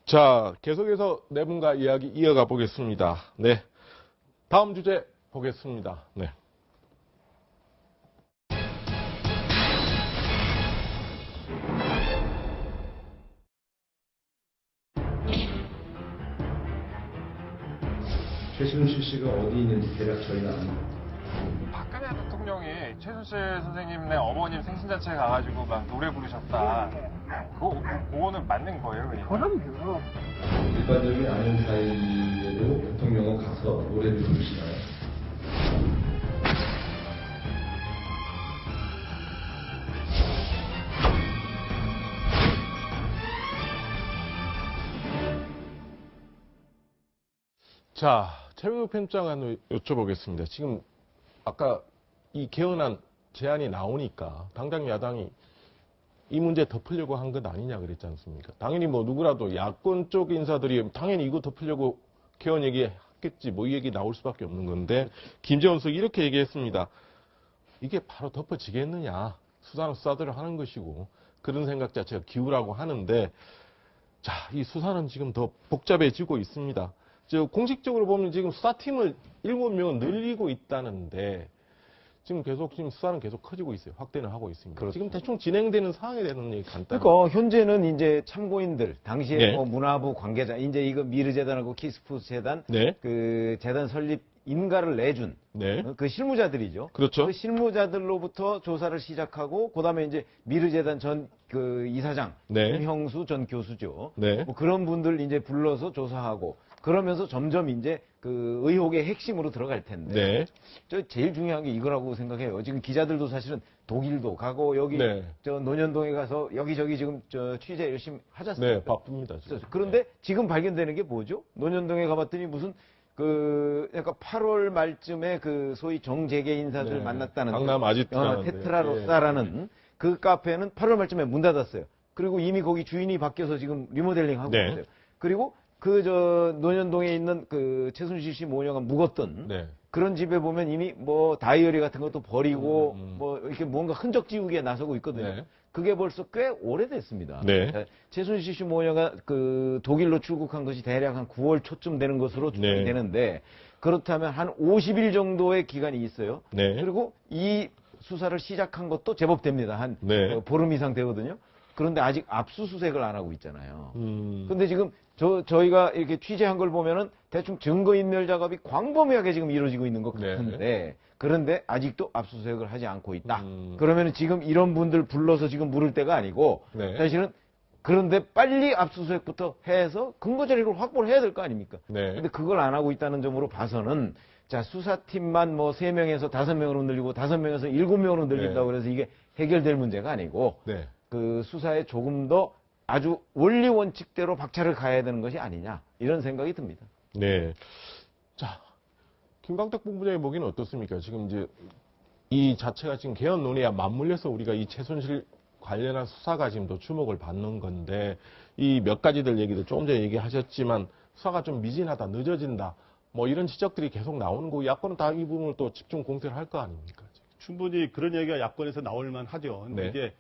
자, 계속해서 네 분과 이야기 이어가 보겠습니다. 네. 다음 주제 보겠습니다. 네. 최순실 씨가 어디 있는지 대략 저희는 압니다. 박근혜 대통령이 최순실 선생님네 어머님 생신잔치에 가가지고 막 노래 부르셨다. 그거는 맞는 거예요? 그럼요. 일반적인 아는 사이에도 대통령은 가서 노래를 부르시나요? 자, 최명욱 편집장관 여쭤보겠습니다. 지금 아까 이 개헌안 제안이 나오니까 당장 야당이 이 문제 덮으려고 한 것 아니냐 그랬지 않습니까? 당연히 뭐 누구라도 야권 쪽 인사들이 당연히 이거 덮으려고 개헌 얘기했겠지 뭐 이 얘기 나올 수밖에 없는 건데 김재원 수석이 이렇게 얘기했습니다. 이게 바로 덮어지겠느냐. 수사는 수사대로 하는 것이고 그런 생각 자체가 기우라고 하는데 자, 이 수사는 지금 더 복잡해지고 있습니다. 공식적으로 보면 지금 수사팀을 7명은 늘리고 있다는데 지금 수사는 계속 커지고 있어요. 확대는 하고 있습니다. 그렇죠. 지금 대충 진행되는 상황에 대한 얘기 간단히. 그러니까 현재는 이제 참고인들, 당시에 네. 뭐 문화부 관계자, 이제 이거 미르재단하고 키스푸스 재단, 네. 그 재단 설립 인가를 내준 네. 그 실무자들이죠. 그렇죠. 그 실무자들로부터 조사를 시작하고 그다음에 이제 미르재단 전 그 이사장 네. 김형수 전 교수죠. 네. 뭐 그런 분들 이제 불러서 조사하고 그러면서 점점 이제 그 의혹의 핵심으로 들어갈 텐데. 네. 저 제일 중요한 게 이거라고 생각해요. 지금 기자들도 사실은 독일도 가고 여기 네. 저 논현동에 가서 여기저기 지금 저 취재 열심히 하셨어요. 네, 바쁩니다. 지금. 그런데 지금 발견되는 게 뭐죠? 논현동에 가봤더니 무슨 그 약간 8월 말쯤에 그 소위 정재계 인사들 네. 만났다는 강남 아지트라는 테트라로사라는 그 카페는 8월 말쯤에 문 닫았어요. 그리고 이미 거기 주인이 바뀌어서 지금 리모델링 하고 네. 있어요. 그리고 그 저 논현동에 있는 그 최순실 씨 모녀가 묵었던 네. 그런 집에 보면 이미 뭐 다이어리 같은 것도 버리고 뭐 이렇게 뭔가 흔적 지우기에 나서고 있거든요. 네. 그게 벌써 꽤 오래됐습니다. 네. 최순실 씨 모녀가 그 독일로 출국한 것이 대략 한 9월 초쯤 되는 것으로 추정이 네. 되는데 그렇다면 한 50일 정도의 기간이 있어요. 네. 그리고 이 수사를 시작한 것도 제법 됩니다. 한 네. 보름 이상 되거든요. 그런데 아직 압수수색을 안 하고 있잖아요. 음. 근데 지금 저희가 이렇게 취재한 걸 보면은 대충 증거인멸 작업이 광범위하게 지금 이루어지고 있는 것 같은데 네. 그런데 아직도 압수수색을 하지 않고 있다. 음. 그러면은 지금 이런 분들 불러서 지금 물을 때가 아니고 네. 사실은 그런데 빨리 압수수색부터 해서 근거 자료를 확보를 해야 될 거 아닙니까? 네. 근데 그걸 안 하고 있다는 점으로 봐서는 자, 수사팀만 뭐 3명에서 5명으로 늘리고 5명에서 7명으로 늘린다고 네. 그래서 이게 해결될 문제가 아니고 네. 그 수사에 조금 더 아주 원리 원칙대로 박차를 가야 되는 것이 아니냐 이런 생각이 듭니다. 네. 자, 김광택 본부장의 보기는 어떻습니까? 지금 이제 이 자체가 지금 개헌 논의와 맞물려서 우리가 이 최순실 관련한 수사가 지금 더 주목을 받는 건데 이 몇 가지들 얘기도 조금 전에 얘기하셨지만 수사가 좀 미진하다, 늦어진다. 뭐 이런 지적들이 계속 나오는 거고 야권은 다 이 부분을 또 집중 공세를 할 거 아닙니까? 충분히 그런 얘기가 야권에서 나올 만하죠. 근데 네. 이제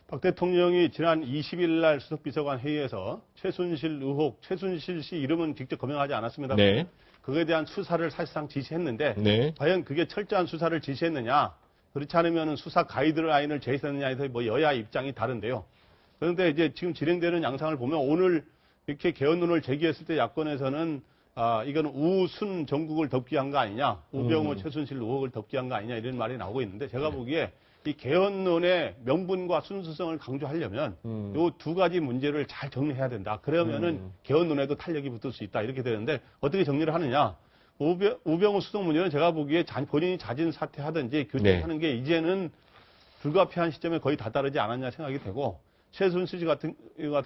박 대통령이 지난 20일 날 수석비서관 회의에서 최순실 의혹, 최순실 씨 이름은 직접 거명하지 않았습니다. 네. 그거에 대한 수사를 사실상 지시했는데 네. 과연 그게 철저한 수사를 지시했느냐? 그렇지 않으면 수사 가이드라인을 제시했느냐에서 뭐 여야 입장이 다른데요. 그런데 이제 지금 진행되는 양상을 보면 오늘 이렇게 개헌론을 제기했을 때 야권에서는 이거는 우순 전국을 덮기 위한 거 아니냐, 우병우 최순실 의혹을 덮기 위한 거 아니냐 이런 말이 나오고 있는데 제가 보기에 이 개헌론의 명분과 순수성을 강조하려면 요 두 가지 문제를 잘 정리해야 된다. 그러면은 개헌론에도 탄력이 붙을 수 있다 이렇게 되는데 어떻게 정리를 하느냐? 우병우 수석 문제는 제가 보기에 본인이 자진 사퇴하든지 교체하는 게 이제는 불가피한 시점에 거의 다다르지 않았냐 생각이 되고 최순실 씨 같은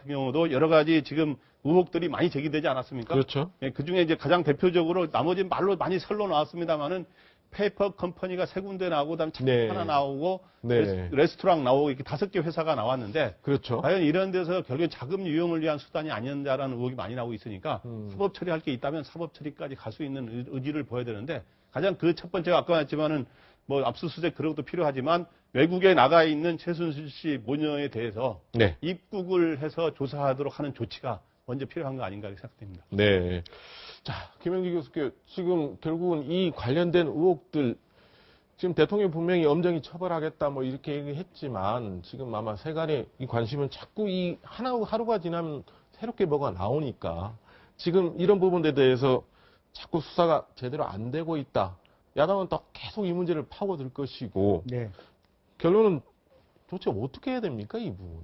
경우도 여러 가지 지금 의혹들이 많이 제기되지 않았습니까? 그렇죠. 예, 그 중에 이제 가장 대표적으로 나머지 말로 많이 설로 나왔습니다만은 페이퍼 컴퍼니가 3군데 나오고 그다음 차 네. 하나 나오고 네. 레스토랑 나오고 이렇게 5개 회사가 나왔는데 그렇죠. 과연 이런 데서 결국엔 자금 유용을 위한 수단이 아니었냐라는 의혹이 많이 나오고 있으니까 사법 처리할 게 있다면 사법 처리까지 갈 수 있는 의지를 보여야 되는데 가장 그 첫 번째가 아까 말했지만은 뭐 압수수색 그런 것도 필요하지만 외국에 나가 있는 최순실 씨 모녀에 대해서 네. 입국을 해서 조사하도록 하는 조치가 먼저 필요한 거 아닌가 생각됩니다. 네. 자, 김영기 교수께 지금 결국은 이 관련된 의혹들 지금 대통령이 분명히 엄정히 처벌하겠다 뭐 이렇게 얘기했지만 지금 아마 세간의 이 관심은 자꾸 이 하루가 지나면 새롭게 뭐가 나오니까 지금 이런 부분에 대해서 자꾸 수사가 제대로 안 되고 있다. 야당은 또 계속 이 문제를 파고들 것이고 네. 결론은 도대체 어떻게 해야 됩니까 이 부분은?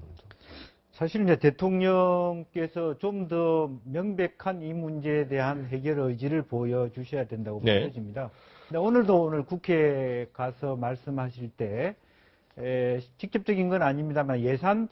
사실 이제 대통령께서 좀 더 명백한 이 문제에 대한 해결 의지를 보여주셔야 된다고 네. 보여집니다. 근데 오늘 국회에 가서 말씀하실 때 직접적인 건 아닙니다만 예산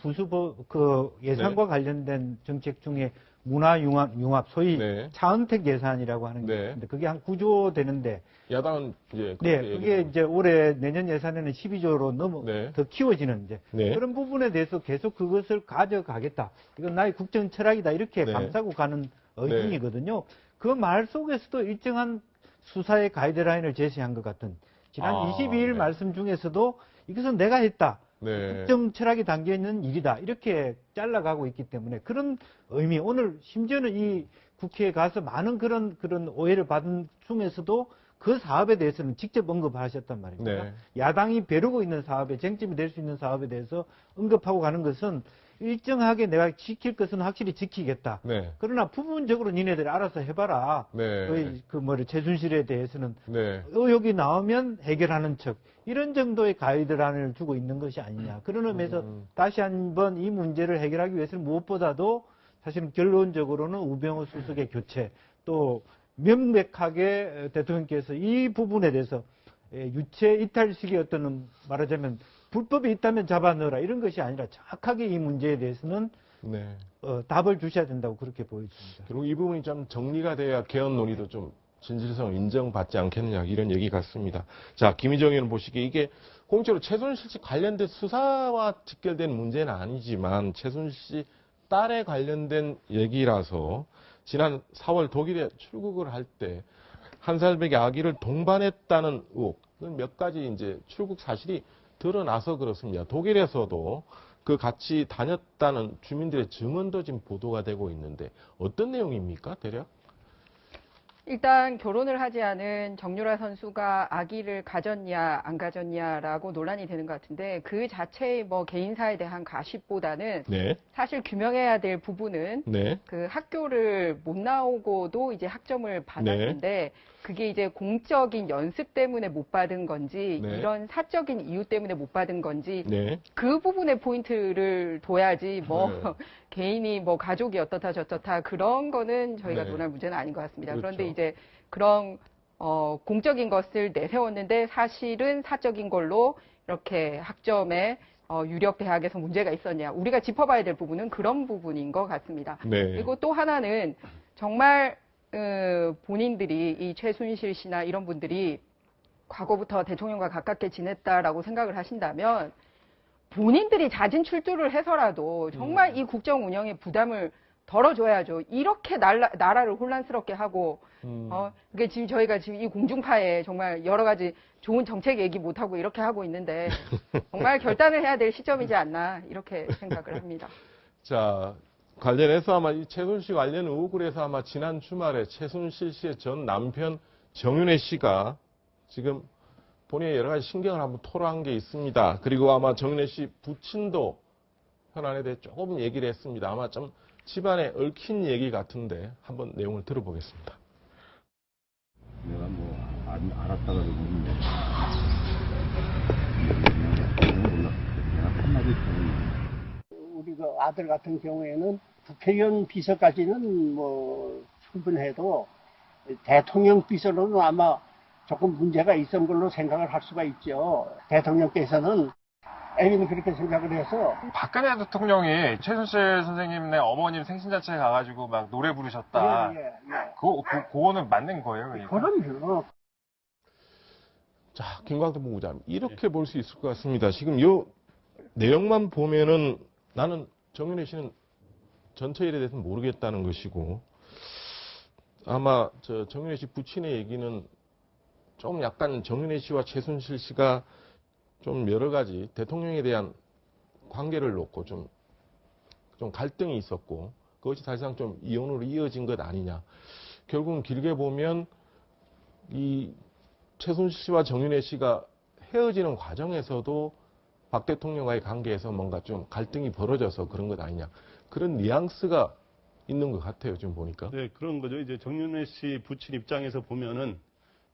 예산과 관련된 정책 중에 문화융합 소위 네. 차은택 예산이라고 하는 게 네. 있는데 그게 한 9조 되는데 야당은 이제 네, 그렇게 그게 이제 올해 내년 예산에는 12조로 네. 더 키워지는 이제 네. 그런 부분에 대해서 계속 그것을 가져가겠다. 이건 나의 국정 철학이다. 이렇게 네. 감싸고 가는 의중이거든요. 그 말 속에서도 일정한 수사의 가이드라인을 제시한 것 같은 지난 22일 네. 말씀 중에서도 이것은 내가 했다. 네. 국정 철학이 담겨 있는 일이다. 이렇게 잘라가고 있기 때문에 그런 의미 오늘 심지어는 이 국회에 가서 많은 그런 오해를 받은 중에서도 그 사업에 대해서는 직접 언급하셨단 말입니다. 네. 야당이 벼르고 있는 사업에 쟁점이 될 수 있는 사업에 대해서 언급하고 가는 것은 일정하게 내가 지킬 것은 확실히 지키겠다. 네. 그러나 부분적으로 니네들이 알아서 해봐라. 네. 최순실에 대해서는 네. 의혹이 나오면 해결하는 척 이런 정도의 가이드라인을 주고 있는 것이 아니냐. 그런 의미에서 다시 한번 이 문제를 해결하기 위해서는 무엇보다도 사실은 결론적으로는 우병우 수석의 교체 또 명백하게 대통령께서 이 부분에 대해서 유체 이탈식의 어떤 말하자면 불법이 있다면 잡아 넣어라 이런 것이 아니라 정확하게 이 문제에 대해서는 네. 답을 주셔야 된다고 그렇게 보여집니다. 그리고 이 부분이 좀 정리가 돼야 개헌 논의도 좀 진실성을 인정받지 않겠느냐 이런 얘기 같습니다. 자, 김희정 의원 보시기에 이게 공적으로 최순실 씨 관련된 수사와 직결된 문제는 아니지만 최순실 씨 딸에 관련된 얘기라서 지난 4월 독일에 출국을 할 때 한 살배기 아기를 동반했다는 의혹 몇 가지 이제 출국 사실이 드러나서 그렇습니다. 독일에서도 그 같이 다녔다는 주민들의 증언도 지금 보도가 되고 있는데 어떤 내용입니까, 대략? 일단 결혼을 하지 않은 정유라 선수가 아기를 가졌냐 안 가졌냐라고 논란이 되는 것 같은데 그 자체의 뭐 개인사에 대한 가십보다는 네. 사실 규명해야 될 부분은 네. 그 학교를 못 나오고도 이제 학점을 받았는데 그게 이제 공적인 연습 때문에 못 받은 건지 네. 이런 사적인 이유 때문에 못 받은 건지 네. 그 부분에 포인트를 둬야지 뭐 네. 개인이 뭐 가족이 어떻다 저떻다 그런 거는 저희가 네. 논할 문제는 아닌 것 같습니다. 그렇죠. 그런데 이제 그런 공적인 것을 내세웠는데 사실은 사적인 걸로 이렇게 학점에 유력 대학에서 문제가 있었냐. 우리가 짚어봐야 될 부분은 그런 부분인 것 같습니다. 네. 그리고 또 하나는 정말 본인들이 이 최순실 씨나 이런 분들이 과거부터 대통령과 가깝게 지냈다라고 생각을 하신다면 본인들이 자진 출두를 해서라도 정말 이 국정 운영에 부담을 덜어줘야죠. 이렇게 나라를 혼란스럽게 하고 이게 지금 저희가 지금 이 공중파에 정말 여러 가지 좋은 정책 얘기 못하고 이렇게 하고 있는데 정말 결단을 해야 될 시점이지 않나 이렇게 생각을 합니다. 자, 관련해서 아마 이 최순실 관련 의혹을 해서 아마 지난 주말에 최순실 씨의 전 남편 정윤회 씨가 지금 본인의 여러 가지 신경을 한번 토로한 게 있습니다. 그리고 아마 정윤회 씨 부친도 현안에 대해 조금 얘기를 했습니다. 아마 좀 집안에 얽힌 얘기 같은데 한번 내용을 들어보겠습니다. 내가 뭐 알았다가 그러는데 몰랐어. 내가 한마디 들으면 우리 그 아들 같은 경우에는 국회의원 비서까지는 뭐 충분해도 대통령 비서로는 아마 조금 문제가 있은 걸로 생각을 할 수가 있죠. 대통령께서는 애는 그렇게 생각을 해서 박근혜 대통령이 최순실 선생님네 어머님 생신자체에 가가지고 막 노래 부르셨다. 그거는 맞는 거예요? 그러니까? 그럼요. 자, 김광태 본부장님 이렇게 볼 수 있을 것 같습니다. 지금 이 내용만 보면은 나는 정윤회 씨는 전체 일에 대해서는 모르겠다는 것이고 아마 정윤회 씨 부친의 얘기는 좀 약간 정윤회 씨와 최순실 씨가 좀 여러 가지 대통령에 대한 관계를 놓고 좀 갈등이 있었고 그것이 사실상 좀 이혼으로 이어진 것 아니냐. 결국은 길게 보면 이 최순실 씨와 정윤회 씨가 헤어지는 과정에서도 박 대통령과의 관계에서 뭔가 좀 갈등이 벌어져서 그런 것 아니냐. 그런 뉘앙스가 있는 것 같아요, 지금 보니까. 네, 그런 거죠. 이제 정윤회 씨 부친 입장에서 보면은,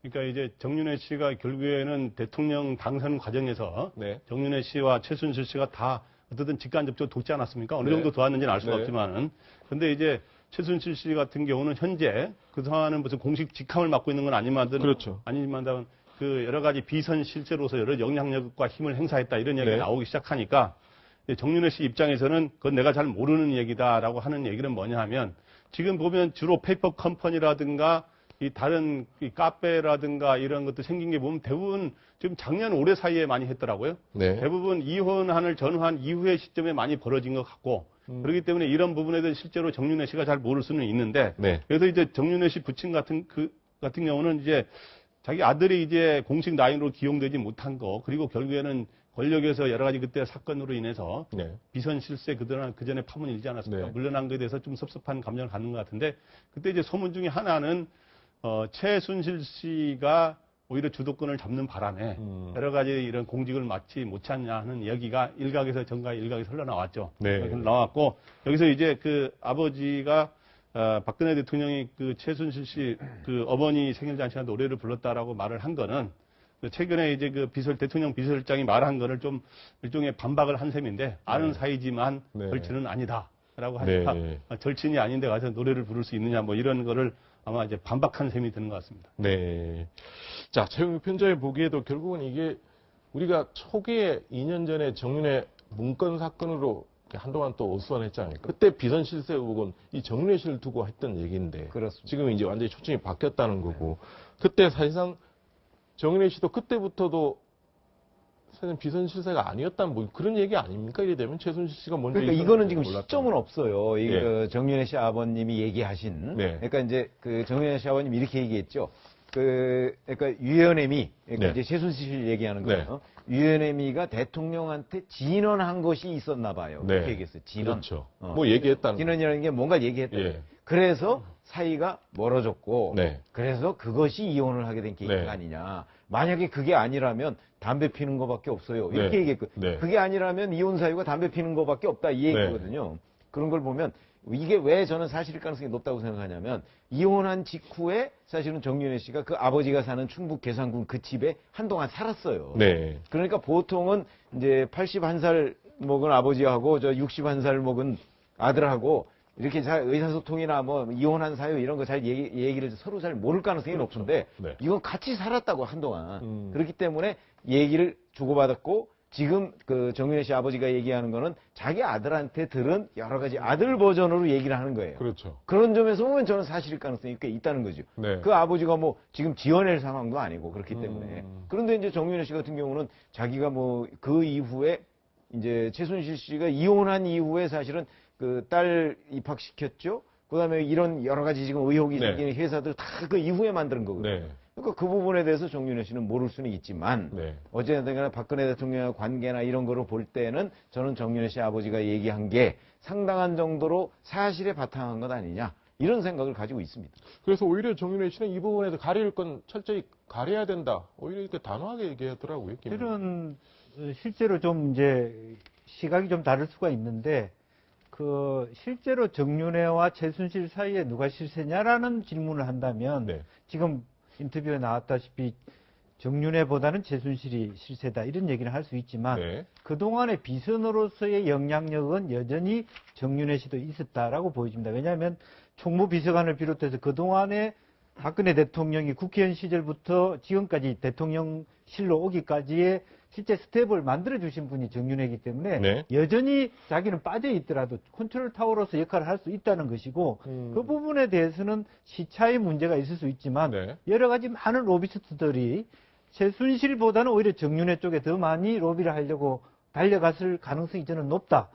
그러니까 이제 정윤회 씨가 결국에는 대통령 당선 과정에서 네. 정윤회 씨와 최순실 씨가 다 어쨌든 직간접적으로 돕지 않았습니까? 어느 네. 정도 도왔는지는 알 수가 네. 없지만은. 근데 이제 최순실 씨 같은 경우는 현재 그동안은 무슨 공식 직함을 맡고 있는 건 아니지만, 그렇죠. 아니지만 그 여러 가지 비선 실세로서 여러 영향력과 힘을 행사했다 이런 얘기가 네. 나오기 시작하니까 정윤회 씨 입장에서는 그건 내가 잘 모르는 얘기다라고 하는 얘기는 뭐냐 하면 지금 보면 주로 페이퍼 컴퍼니라든가 이 다른 이 카페라든가 이런 것도 생긴 게 보면 대부분 지금 작년 올해 사이에 많이 했더라고요. 네. 대부분 이혼한을 전후한 이후의 시점에 많이 벌어진 것 같고 그렇기 때문에 이런 부분에 대해서 실제로 정윤회 씨가 잘 모를 수는 있는데 네. 그래서 이제 정윤회 씨 부친 같은 경우는 이제 자기 아들이 이제 공식 라인으로 기용되지 못한 거 그리고 결국에는 권력에서 여러 가지 그때 사건으로 인해서 네. 비선 실세 그 전에 파문이 일지 않았습니까? 네. 물러난 것에 대해서 좀 섭섭한 감정을 갖는 것 같은데 그때 이제 소문 중에 하나는 최순실 씨가 오히려 주도권을 잡는 바람에 여러 가지 이런 공직을 맡지 못했냐 하는 이야기가 일각에서 정가 일각에서 흘러나왔죠. 네. 나왔고 여기서 이제 그 아버지가 박근혜 대통령이 그 최순실 씨 그 어머니 생일 잔치에 노래를 불렀다라고 말을 한 거는 최근에 이제 그 대통령 비서실장이 말한 거를 좀 일종의 반박을 한 셈인데 아는 사이지만 네. 절친은 아니다라고 하니까 네. 절친이 아닌데 가서 노래를 부를 수 있느냐 뭐 이런 거를 아마 이제 반박한 셈이 드는 것 같습니다. 네. 자, 최영욱 편자의 보기에도 결국은 이게 우리가 초기에 2년 전에 정윤회 문건 사건으로 한동안 또 어수선했지 않습니까? 그때 비선 실세 의혹은 이 정윤회 씨를 두고 했던 얘기인데 그렇습니다. 지금 이제 완전히 초점이 바뀌었다는 거고 그때 사실상 정윤회 씨도 그때부터도 사실 비선 실세가 아니었다는 뭐 그런 얘기 아닙니까? 이래 되면 최순실 씨가 먼저 그러니까 이거는 지금 시점은 없어요. 이 예. 그 정윤회 씨 아버님이 얘기하신. 네. 그러니까 이제 그 정윤회 씨 아버님이 이렇게 얘기했죠. 그러니까 유연애미, 그러니까 네. 이제 최순실 얘기하는 네. 거예요. 유연애미가 대통령한테 진언한 것이 있었나 봐요. 네. 그렇게 얘기했어요. 진언. 그렇죠. 어. 뭐 얘기했다는 진언이라는 게 뭔가 얘기했다. 예. 그래서 사이가 멀어졌고, 네. 그래서 그것이 이혼을 하게 된 계기가 네. 아니냐. 만약에 그게 아니라면 담배 피는 거밖에 없어요. 이렇게 네. 얘기했고, 네. 그게 아니라면 이혼 사유가 담배 피는 거밖에 없다 이 얘기거든요. 그런 걸 보면 이게 왜 저는 사실일 가능성이 높다고 생각하냐면 이혼한 직후에 사실은 정윤회 씨가 그 아버지가 사는 충북 계산군 그 집에 한동안 살았어요. 네. 그러니까 보통은 이제 81살 먹은 아버지하고 저 61살 먹은 아들하고 이렇게 잘 의사소통이나 뭐 이혼한 사유 이런 거 잘 얘기를 서로 잘 모를 가능성이 그렇죠. 높은데 네. 이건 같이 살았다고 한동안 그렇기 때문에 얘기를 주고받았고 지금 그 정윤회 씨 아버지가 얘기하는 거는 자기 아들한테 들은 여러 가지 아들 버전으로 얘기를 하는 거예요. 그렇죠. 그런 점에서 보면 저는 사실일 가능성이 꽤 있다는 거죠. 네. 그 아버지가 뭐 지금 지어낼 상황도 아니고 그렇기 때문에. 그런데 이제 정윤회 씨 같은 경우는 자기가 뭐 그 이후에 이제 최순실 씨가 이혼한 이후에 사실은 그 딸 입학시켰죠. 그다음에 이런 여러 가지 지금 의혹이 네. 생기는 회사들 다 그 이후에 만드는 거거든요. 네. 그러니까 그 부분에 대해서 정윤회 씨는 모를 수는 있지만 네. 어쨌든 박근혜 대통령의 관계나 이런 거로 볼 때는 저는 정윤회 씨 아버지가 얘기한 게 상당한 정도로 사실에 바탕한 것 아니냐 이런 생각을 가지고 있습니다. 그래서 오히려 정윤회 씨는 이 부분에서 가릴 건 철저히 가려야 된다. 오히려 이렇게 단호하게 얘기하더라고요. 실은 실제로 좀 이제 시각이 좀 다를 수가 있는데 그 실제로 정윤회와 최순실 사이에 누가 실세냐라는 질문을 한다면 네. 지금 인터뷰에 나왔다시피 정윤회보다는 최순실이 실세다 이런 얘기를 할 수 있지만 네. 그동안의 비선으로서의 영향력은 여전히 정윤회 씨도 있었다라고 보여집니다. 왜냐하면 총무비서관을 비롯해서 그동안에 박근혜 대통령이 국회의원 시절부터 지금까지 대통령실로 오기까지의 실제 스텝을 만들어주신 분이 정윤회이기 때문에 네. 여전히 자기는 빠져있더라도 컨트롤 타워로서 역할을 할 수 있다는 것이고 그 부분에 대해서는 시차의 문제가 있을 수 있지만 네. 여러 가지 많은 로비스트들이 최순실보다는 오히려 정윤회 쪽에 더 많이 로비를 하려고 달려갔을 가능성이 저는 높다.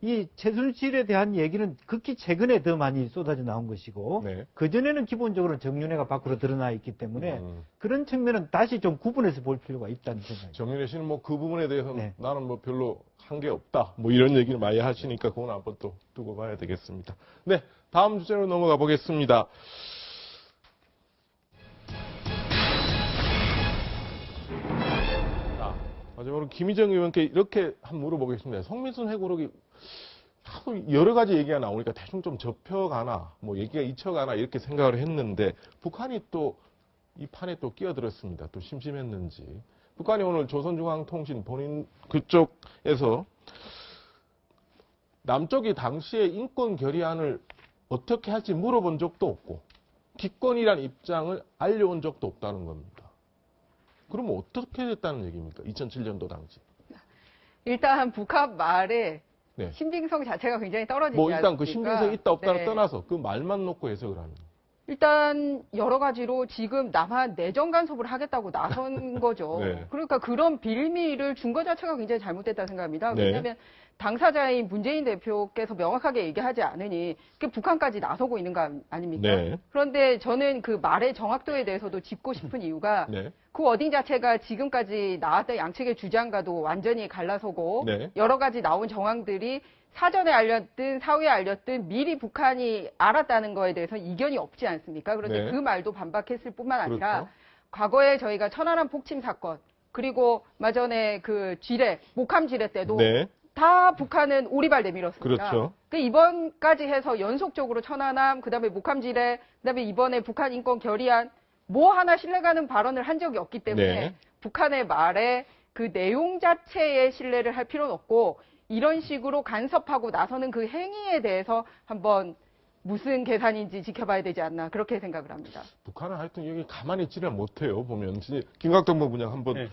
이 최순실에 대한 얘기는 극히 최근에 더 많이 쏟아져 나온 것이고 네. 그전에는 기본적으로 정윤회가 밖으로 드러나 있기 때문에 그런 측면은 다시 좀 구분해서 볼 필요가 있다는 생각입니다. 정윤회 씨는 뭐 그 부분에 대해서는 네. 나는 뭐 별로 한 게 없다. 뭐 이런 얘기를 많이 하시니까 그건 한번 또 두고 봐야 되겠습니다. 네, 다음 주제로 넘어가 보겠습니다. 자, 마지막으로 김희정 의원께 이렇게 한번 물어보겠습니다. 송민순 회고록이 하도 여러 가지 얘기가 나오니까 대충 좀 접혀가나, 뭐 얘기가 잊혀가나 이렇게 생각을 했는데 북한이 또 이 판에 또 끼어들었습니다. 또 심심했는지. 북한이 오늘 조선중앙통신 본인 그쪽에서 남쪽이 당시에 인권 결의안을 어떻게 할지 물어본 적도 없고 기권이란 입장을 알려온 적도 없다는 겁니다. 그러면 어떻게 됐다는 얘기입니까? 2007년도 당시. 일단 북한 말에 네. 신빙성 자체가 굉장히 떨어지지 뭐 일단 그 않습니까? 신빙성이 있다 없다를 네. 떠나서 그 말만 놓고 해석을 하면. 일단 여러 가지로 지금 남한 내정 간섭을 하겠다고 나선 거죠. 네. 그러니까 그런 빌미를 준 것 자체가 굉장히 잘못됐다 생각합니다. 네. 왜냐하면 당사자인 문재인 대표께서 명확하게 얘기하지 않으니 그 북한까지 나서고 있는 거 아닙니까? 네. 그런데 저는 그 말의 정확도에 대해서도 짚고 싶은 이유가 네. 그 워딩 자체가 지금까지 나왔던 양측의 주장과도 완전히 갈라서고 네. 여러 가지 나온 정황들이 사전에 알렸든 사후에 알렸든 미리 북한이 알았다는 거에 대해서 이견이 없지 않습니까? 그런데 네. 그 말도 반박했을 뿐만 아니라 그렇죠. 과거에 저희가 천안함 폭침 사건 그리고 마전에 그 지뢰, 목함 지뢰 때도 네. 다 북한은 오리발 내밀었습니다. 그렇죠. 그 이번까지 해서 연속적으로 천안함, 그다음에 목함 지뢰, 그다음에 이번에 북한 인권 결의안 뭐 하나 신뢰가는 발언을 한 적이 없기 때문에 네. 북한의 말에 그 내용 자체에 신뢰를 할 필요는 없고 이런 식으로 간섭하고 나서는 그 행위에 대해서 한번 무슨 계산인지 지켜봐야 되지 않나 그렇게 생각을 합니다. 북한은 하여튼 여기 가만히 있지를 못해요. 보면 진짜 김각동 부부장 한번 네.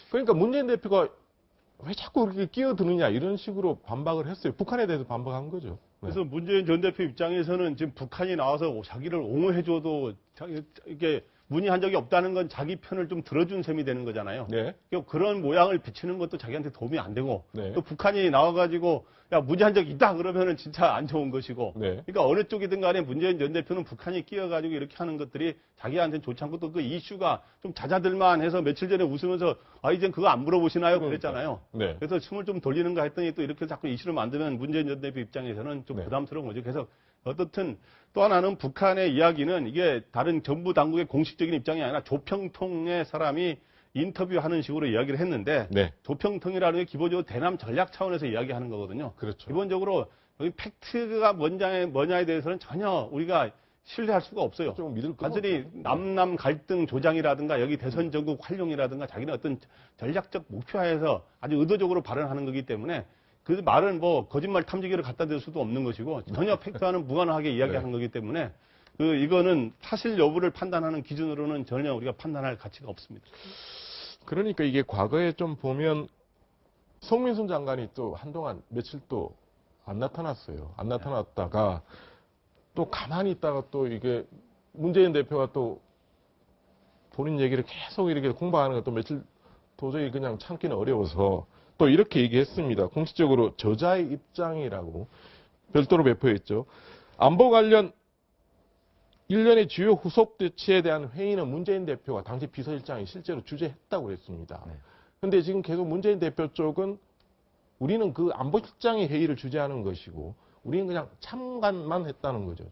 그러니까 문재인 대표가 왜 자꾸 그렇게 끼어드느냐 이런 식으로 반박을 했어요. 북한에 대해서 반박한 거죠. 네. 그래서 문재인 전 대표 입장에서는 지금 북한이 나와서 자기를 옹호해줘도 이게 문의한 적이 없다는 건 자기 편을 좀 들어준 셈이 되는 거잖아요. 네. 그런 모양을 비치는 것도 자기한테 도움이 안 되고 네. 또 북한이 나와가지고 야 문의한 적 있다 그러면은 진짜 안 좋은 것이고 네. 그러니까 어느 쪽이든 간에 문재인 전 대표는 북한이 끼어가지고 이렇게 하는 것들이 자기한테는 좋지 않고 또 그 이슈가 좀 잦아들만 해서 며칠 전에 웃으면서 아 이젠 그거 안 물어보시나요 그랬잖아요. 네. 그래서 춤을 좀 돌리는가 했더니 또 이렇게 자꾸 이슈를 만들면 문재인 전 대표 입장에서는 좀 네. 부담스러운 거죠. 그래서 어떻든 또 하나는 북한의 이야기는 이게 다른 정부 당국의 공식적인 입장이 아니라 조평통의 사람이 인터뷰하는 식으로 이야기를 했는데 네. 조평통이라는 게 기본적으로 대남 전략 차원에서 이야기하는 거거든요. 그렇죠. 기본적으로 여기 팩트가 뭐냐에 대해서는 전혀 우리가 신뢰할 수가 없어요. 좀 믿을 거 단순히 남남 갈등 조장이라든가 여기 대선 전국 활용이라든가 자기는 어떤 전략적 목표하에서 아주 의도적으로 발언하는 거기 때문에 그 말은 뭐 거짓말 탐지기를 갖다 댈 수도 없는 것이고 전혀 팩트와는 무관하게 이야기하는 거기 때문에 이거는 사실 여부를 판단하는 기준으로는 전혀 우리가 판단할 가치가 없습니다. 그러니까 이게 과거에 좀 보면 송민순 장관이 또 한동안 며칠 또 안 나타났어요. 안 나타났다가 또 가만히 있다가 또 이게 문재인 대표가 또 본인 얘기를 계속 이렇게 공방하는 것도 며칠 도저히 그냥 참기는 어려워서 또 이렇게 얘기했습니다. 공식적으로 저자의 입장이라고 별도로 배포했죠. 안보 관련 일련의 주요 후속 조치에 대한 회의는 문재인 대표가 당시 비서실장이 실제로 주재했다고 했습니다. 그런데 지금 계속 문재인 대표 쪽은 우리는 그 안보실장이 회의를 주재하는 것이고 우리는 그냥 참관만 했다는 거죠.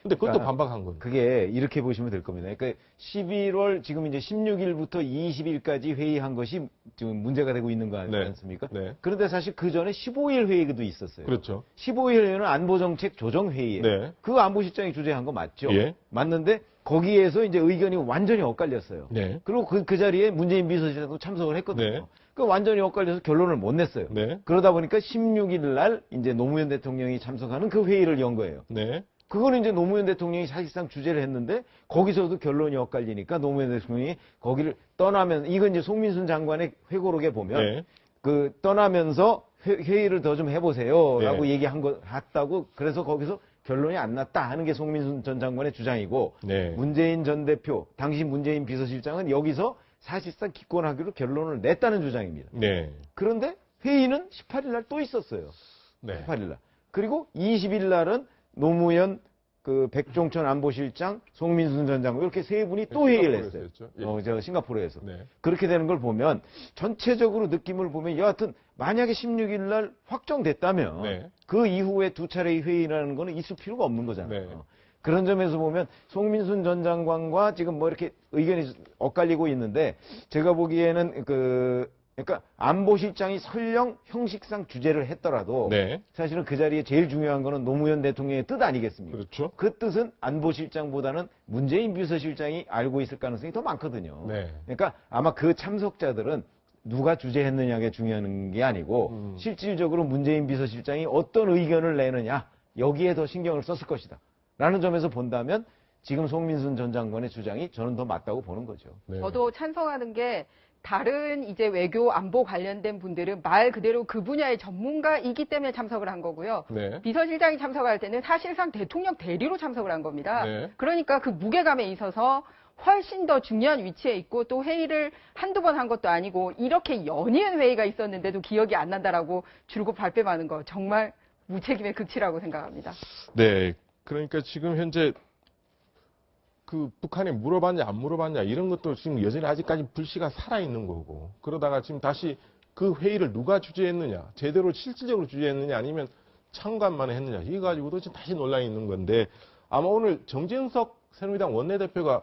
근데 그것도 그러니까 반박한 거예요. 그게 이렇게 보시면 될 겁니다. 그러니까 11월 지금 이제 16일부터 20일까지 회의한 것이 지금 문제가 되고 있는 거 네. 아닙니까? 네. 그런데 사실 그 전에 15일 회의도 있었어요. 그렇죠. 15일 회의는 안보정책 조정회의예요. 네. 그 안보실장이 주재한 거 맞죠? 예. 맞는데 거기에서 이제 의견이 완전히 엇갈렸어요. 네. 그리고 그 자리에 문재인 비서실장도 참석을 했거든요. 네. 그 완전히 엇갈려서 결론을 못 냈어요. 네. 그러다 보니까 16일 날 이제 노무현 대통령이 참석하는 그 회의를 연 거예요. 네. 그거는 이제 노무현 대통령이 사실상 주재를 했는데 거기서도 결론이 엇갈리니까 노무현 대통령이 거기를 떠나면 이건 이제 송민순 장관의 회고록에 보면 네. 그 떠나면서 회의를 더 좀 해보세요라고 네. 얘기한 거 같다고 그래서 거기서 결론이 안 났다 하는 게 송민순 전 장관의 주장이고 네. 문재인 전 대표 당시 문재인 비서실장은 여기서 사실상 기권하기로 결론을 냈다는 주장입니다. 네. 그런데 회의는 18일 날 또 있었어요. 네. 18일 날. 그리고 20일 날은 노무현 그 백종천 안보실장, 송민순 전 장관 이렇게 세 분이 또 회의를 했어요. 싱가포르에서 했죠. 예. 제가 싱가포르에서. 네. 그렇게 되는 걸 보면 전체적으로 느낌을 보면 여하튼 만약에 16일 날 확정됐다면 네. 그 이후에 두 차례의 회의라는 거는 있을 필요가 없는 거잖아요. 네. 그런 점에서 보면 송민순 전 장관과 지금 뭐 이렇게 의견이 엇갈리고 있는데 제가 보기에는 그러니까 안보실장이 설령 형식상 주재를 했더라도 네. 사실은 그 자리에 제일 중요한 거는 노무현 대통령의 뜻 아니겠습니까? 그렇죠. 그 뜻은 안보실장보다는 문재인 비서실장이 알고 있을 가능성이 더 많거든요. 네. 그러니까 아마 그 참석자들은 누가 주재했느냐가 중요한 게 아니고 실질적으로 문재인 비서실장이 어떤 의견을 내느냐 여기에 더 신경을 썼을 것이다. 라는 점에서 본다면 지금 송민순 전 장관의 주장이 저는 더 맞다고 보는 거죠. 네. 저도 찬성하는 게 다른 이제 외교 안보 관련된 분들은 말 그대로 그 분야의 전문가이기 때문에 참석을 한 거고요. 네. 비서실장이 참석할 때는 사실상 대통령 대리로 참석을 한 겁니다. 네. 그러니까 그 무게감에 있어서 훨씬 더 중요한 위치에 있고 또 회의를 한두 번 한 것도 아니고 이렇게 연이은 회의가 있었는데도 기억이 안 난다라고 줄곧 발뺌하는 거 정말 무책임의 극치라고 생각합니다. 네. 그러니까 지금 현재 그 북한에 물어봤냐 안 물어봤냐 이런 것도 지금 여전히 아직까지 불씨가 살아있는 거고 그러다가 지금 다시 그 회의를 누가 주재했느냐 제대로 실질적으로 주재했느냐 아니면 참관만 했느냐 이거 가지고도 지금 다시 논란이 있는 건데 아마 오늘 정진석 새누리당 원내대표가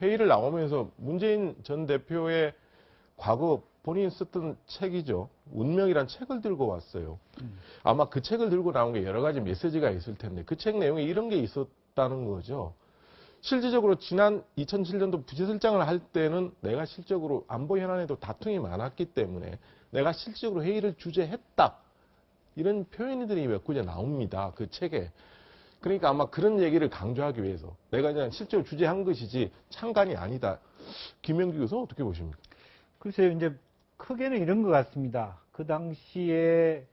회의를 나오면서 문재인 전 대표의 과거 본인이 썼던 책이죠. 운명이란 책을 들고 왔어요. 아마 그 책을 들고 나온 게 여러 가지 메시지가 있을 텐데 그 책 내용에 이런 게 있었다는 거죠. 실질적으로 지난 2007년도 부지실장을 할 때는 내가 실적으로 안보 현안에도 다툼이 많았기 때문에 내가 실질적으로 회의를 주재했다. 이런 표현들이 몇 군데 나옵니다. 그 책에. 그러니까 아마 그런 얘기를 강조하기 위해서 내가 그냥 실제로 주재한 것이지 참관이 아니다. 김영기 교수 어떻게 보십니까? 글쎄요, 이제 크게는 이런 것 같습니다. 그 당시에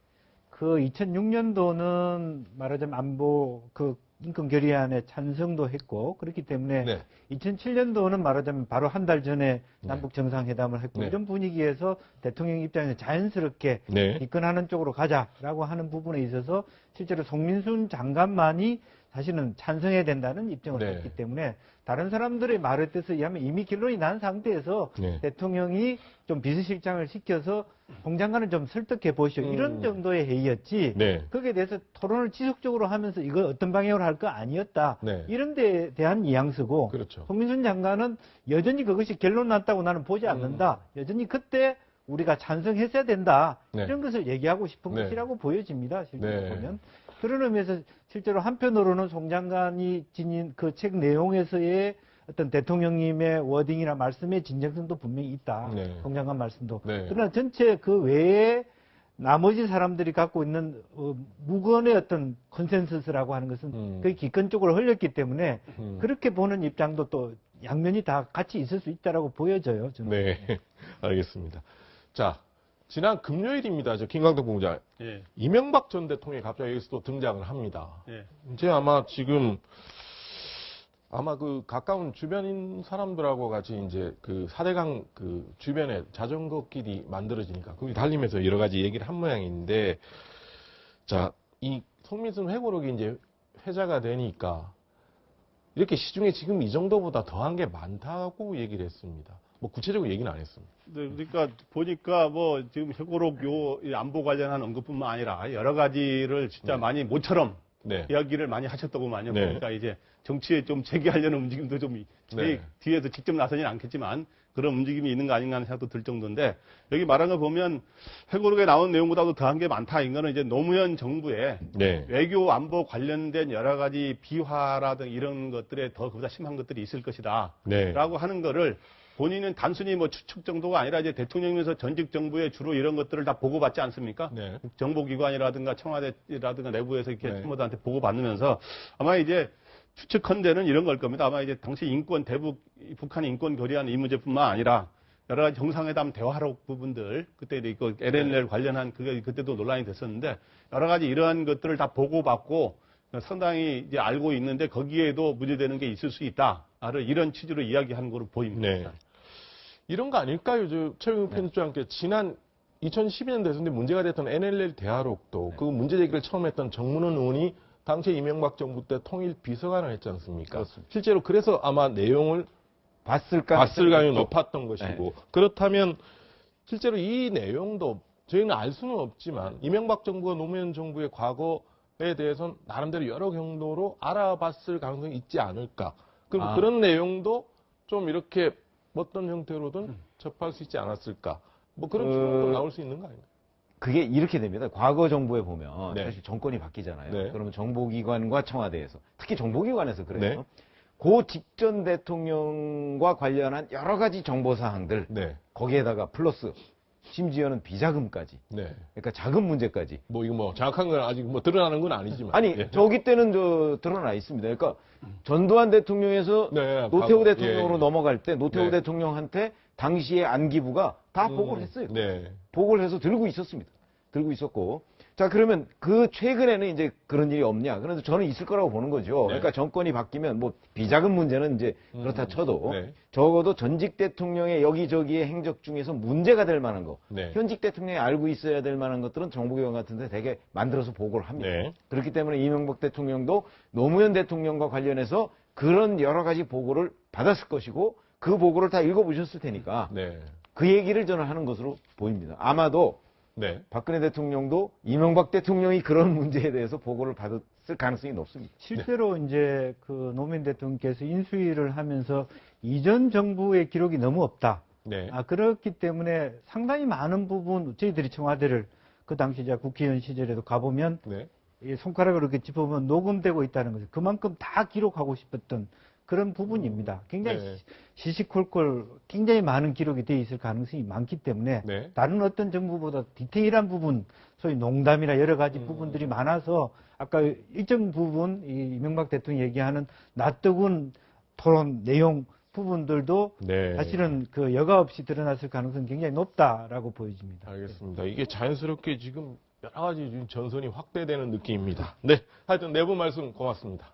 그 2006년도는 말하자면 안보 그 인권 결의안에 찬성도 했고 그렇기 때문에 네. 2007년도는 말하자면 바로 한 달 전에 남북 정상회담을 했고 네. 이런 분위기에서 대통령 입장에서 자연스럽게 네. 입건하는 쪽으로 가자라고 하는 부분에 있어서 실제로 송민순 장관만이 사실은 찬성해야 된다는 입장을 네. 했기 때문에 다른 사람들의 말에 뜻에 의하면 이미 결론이 난 상태에서 네. 대통령이 좀 비서실장을 시켜서 홍 장관을 좀 설득해 보시오 이런 정도의 회의였지 네. 거기에 대해서 토론을 지속적으로 하면서 이걸 어떤 방향으로 할 거 아니었다 네. 이런 데에 대한 뉘앙스고 그렇죠. 송민순 장관은 여전히 그것이 결론 났다고 나는 보지 않는다 여전히 그때 우리가 찬성했어야 된다 네. 이런 것을 얘기하고 싶은 네. 것이라고 보여집니다 실제로 네. 보면 그런 의미에서 실제로 한편으로는 송 장관이 지닌 그 책 내용에서의 어떤 대통령님의 워딩이나 말씀의 진정성도 분명히 있다. 네. 송 장관 말씀도. 네. 그러나 전체 그 외에 나머지 사람들이 갖고 있는 무건의 어떤 컨센서스라고 하는 것은 거의 기권 쪽으로 흘렸기 때문에 그렇게 보는 입장도 또 양면이 다 같이 있을 수 있다라고 보여져요. 저는. 네. 알겠습니다. 자, 지난 금요일입니다. 저 김광덕 본부장. 예. 이명박 전 대통령이 갑자기 여기서 또 등장을 합니다. 예. 이제 아마 지금 그 가까운 주변인 사람들하고 같이 이제 그 사대강 그 주변에 자전거 길이 만들어지니까 거기 달리면서 여러 가지 얘기를 한 모양인데 자, 이 송민순 회고록이 이제 회자가 되니까 이렇게 시중에 지금 이 정도보다 더한 게 많다고 얘기를 했습니다. 뭐 구체적으로 얘기는 안 했습니다. 네, 그러니까 보니까 뭐 지금 회고록 이 안보 관련한 언급뿐만 아니라 여러 가지를 진짜 많이 모처럼 네. 이야기를 많이 하셨더구만요. 네. 그러니까 이제 정치에 좀 재개하려는 움직임도 좀 네. 뒤에서 직접 나서지는 않겠지만 그런 움직임이 있는 거 아닌가 하는 생각도 들 정도인데 여기 말한 거 보면 회고록에 나온 내용보다도 더한 게 많다. 이거는 이제 노무현 정부의 네. 외교 안보 관련된 여러 가지 비화라든 이런 것들에 더 그보다 심한 것들이 있을 것이다. 네. 라고 하는 거를 본인은 단순히 뭐 추측 정도가 아니라 이제 대통령이면서 전직 정부에 주로 이런 것들을 다 보고받지 않습니까? 네. 정보기관이라든가 청와대라든가 내부에서 이렇게 네. 참모들한테 보고받으면서 아마 이제 추측컨대는 이런 걸 겁니다. 아마 이제 당시 인권 대북 북한 인권 결의안 이 문제뿐만 아니라 여러 가지 정상회담 대화록 부분들 그때 이거 LNL 관련한 그게 그때도 논란이 됐었는데 여러 가지 이러한 것들을 다 보고받고 상당히 이제 알고 있는데 거기에도 문제되는 게 있을 수 있다. 이런 취지로 이야기하는 거로 보입니다. 네. 이런 거 아닐까요? 저 최영욱 편집장께 지난 2012년 대선 때 문제가 됐던 NLL 대화록도 그 문제 제기를 처음 했던 정문원 의원이 당시 이명박 정부 때 통일 비서관을 했지 않습니까? 그렇습니다. 실제로 그래서 아마 내용을 봤을 가능성이 높았던 것이고 네. 그렇다면 실제로 이 내용도 저희는 알 수는 없지만 이명박 정부가 노무현 정부의 과거에 대해서는 나름대로 여러 경로로 알아봤을 가능성이 있지 않을까. 그럼 그런 내용도 좀 이렇게 어떤 형태로든 접할 수 있지 않았을까. 뭐 그런 추론도 나올 수 있는 거 아닌가요? 그게 이렇게 됩니다. 과거 정부에 보면 네. 사실 정권이 바뀌잖아요. 네. 그러면 정보기관과 청와대에서 특히 정보기관에서 그래요. 네. 그 직전 대통령과 관련한 여러 가지 정보 사항들 네. 거기에다가 플러스 심지어는 비자금까지. 네. 그러니까 자금 문제까지. 뭐 이거 뭐 정확한 건 아직 뭐 드러나는 건 아니지만. 아니 예. 저기 때는 드러나 있습니다. 그러니까 전두환 대통령에서 네, 노태우 과거, 대통령으로 예. 넘어갈 때 노태우 네. 대통령한테 당시의 안기부가 다 보고를 했어요. 네. 보고를 해서 들고 있었습니다. 들고 있었고. 자, 그러면 그 최근에는 이제 그런 일이 없냐? 그런데 저는 있을 거라고 보는 거죠. 네. 그러니까 정권이 바뀌면 뭐 비자금 문제는 이제 그렇다 쳐도 네. 적어도 전직 대통령의 여기저기의 행적 중에서 문제가 될 만한 거. 네. 현직 대통령이 알고 있어야 될 만한 것들은 정보기관 같은 데 되게 만들어서 보고를 합니다. 네. 그렇기 때문에 이명박 대통령도 노무현 대통령과 관련해서 그런 여러 가지 보고를 받았을 것이고 그 보고를 다 읽어보셨을 테니까 네. 그 얘기를 저는 하는 것으로 보입니다. 아마도 네. 박근혜 대통령도 이명박 대통령이 그런 문제에 대해서 보고를 받았을 가능성이 높습니다. 실제로 이제 그 노무현 대통령께서 인수위를 하면서 이전 정부의 기록이 너무 없다. 네. 그렇기 때문에 상당히 많은 부분 저희들이 청와대를 그 당시 제가 국회의원 시절에도 가보면 네. 이 손가락으로 이렇게 짚어보면 녹음되고 있다는 거죠. 그만큼 다 기록하고 싶었던 그런 부분입니다. 굉장히 네. 시시콜콜 굉장히 많은 기록이 돼 있을 가능성이 많기 때문에 네. 다른 어떤 정부보다 디테일한 부분, 소위 농담이나 여러 가지 부분들이 많아서 아까 일정 부분 이 이명박 대통령이 얘기하는 낯뜨거운 토론 내용 부분들도 네. 사실은 그 여과 없이 드러났을 가능성이 굉장히 높다라고 보여집니다. 알겠습니다. 이게 자연스럽게 지금 여러 가지 전선이 확대되는 느낌입니다. 네. 하여튼 내부 말씀 고맙습니다.